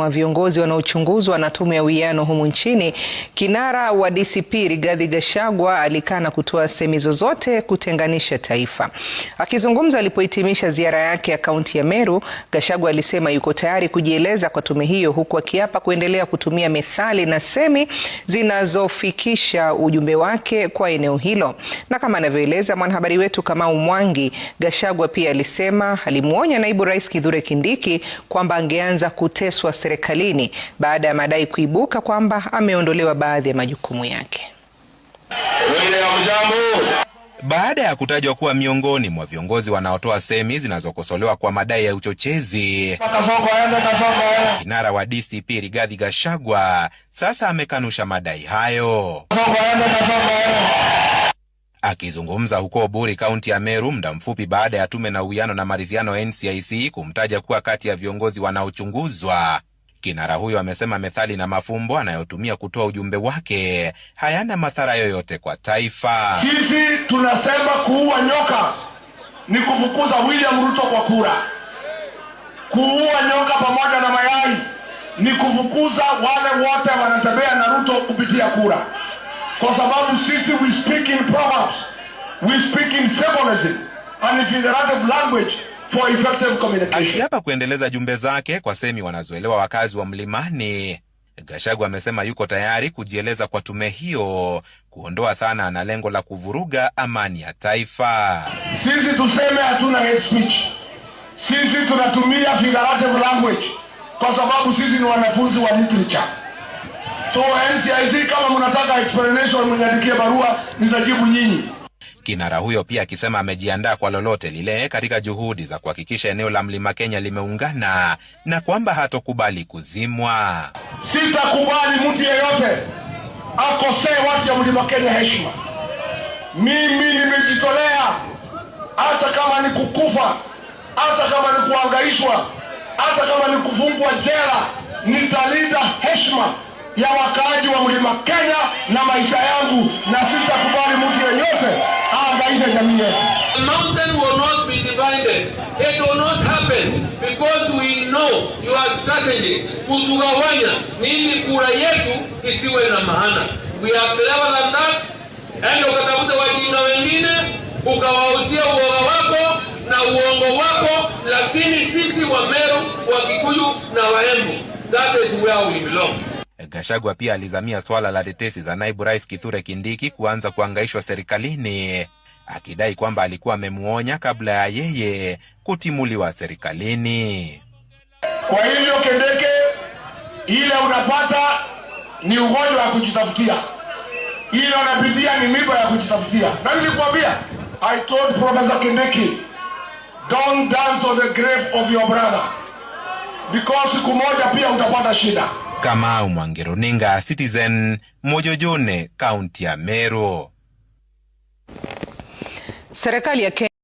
Wa viongozi wanaochunguzwa na tume ya uwiano humu nchini, kinara wa DCP Rigathi Gachagua alikana kutoa semi zozote kutenganisha taifa. Akizungumza alipohitimisha ziara yake ya kaunti ya Meru, Gachagua alisema yuko tayari kujieleza kwa tume hiyo, huku akiapa kuendelea kutumia methali na semi zinazofikisha ujumbe wake kwa eneo hilo. Na kama anavyoeleza mwanahabari wetu Kamau Mwangi, Gachagua pia alisema alimuonya naibu rais Kithure Kindiki kwamba angeanza kuteswa serikalini baada ya madai kuibuka kwamba ameondolewa baadhi ya majukumu yake. Baada ya kutajwa kuwa miongoni mwa viongozi wanaotoa semi zinazokosolewa kwa madai ya uchochezi, kinara wa DCP Rigathi Gachagua sasa amekanusha madai hayo. Akizungumza huko Buri, kaunti ya Meru, muda mfupi baada ya tume na uwiano na maridhiano NCIC kumtaja kuwa kati ya viongozi wanaochunguzwa, kinara huyo amesema methali na mafumbo anayotumia kutoa ujumbe wake hayana madhara yoyote kwa taifa. Sisi tunasema kuua nyoka ni kufukuza William Ruto kwa kura. Kuua nyoka pamoja na mayai ni kufukuza wale wote wanatembea na Ruto kupitia kura. Kwa sababu sisi we speak in proverbs, we speak in symbolism and figurative language for effective communication. Akiapa kuendeleza jumbe zake kwa semi wanazoelewa wakazi wa Mlimani, Gachagua amesema yuko tayari kujieleza kwa tume hiyo kuondoa dhana na lengo la kuvuruga amani ya taifa. Sisi tuseme hatuna hate speech. Sisi tunatumia figurative language kwa sababu sisi ni wanafunzi wa literature. So NCIC, kama mnataka explanation mniandikie barua nitajibu nyinyi. Kinara huyo pia akisema amejiandaa kwa lolote lile katika juhudi za kuhakikisha eneo la Mlima Kenya limeungana na kwamba hatokubali kuzimwa. Sitakubali mtu yeyote akosee watu ya Mlima Kenya heshima. Mimi nimejitolea, hata kama ni kukufa, hata kama ni kuangaishwa, hata kama ni kufungwa jela, nitalinda heshima ya wakaaji wa Mlima Kenya na maisha yangu, na sitakubali mtu yeyote aangaishe jamii yetu. The mountain will not be divided. It will not happen because we know your strategy kutugawanya nini kura yetu isiwe na maana. We are clever than that. Endo ukatafuta wajinga wengine ukawausia uoga wako na uongo wako, lakini sisi wa Meru, wa Kikuyu na Waembu, that is where we belong. Gachagua pia alizamia swala la tetesi za naibu rais Kithure Kindiki kuanza kuangaishwa serikalini, akidai kwamba alikuwa amemuonya kabla ya yeye kutimuliwa serikalini. Kwa hivyo Kindiki, ile unapata ni ugonjwa wa kujitafutia, ile unapitia ni miba ya kujitafutia. Na nilikwambia, I told Professor Kindiki, don't dance on the grave of your brother, because siku moja pia utapata shida. Kamau Mwangi, Runinga Citizen, Mojojone, kaunti ya Meru. Serikali ya Kenya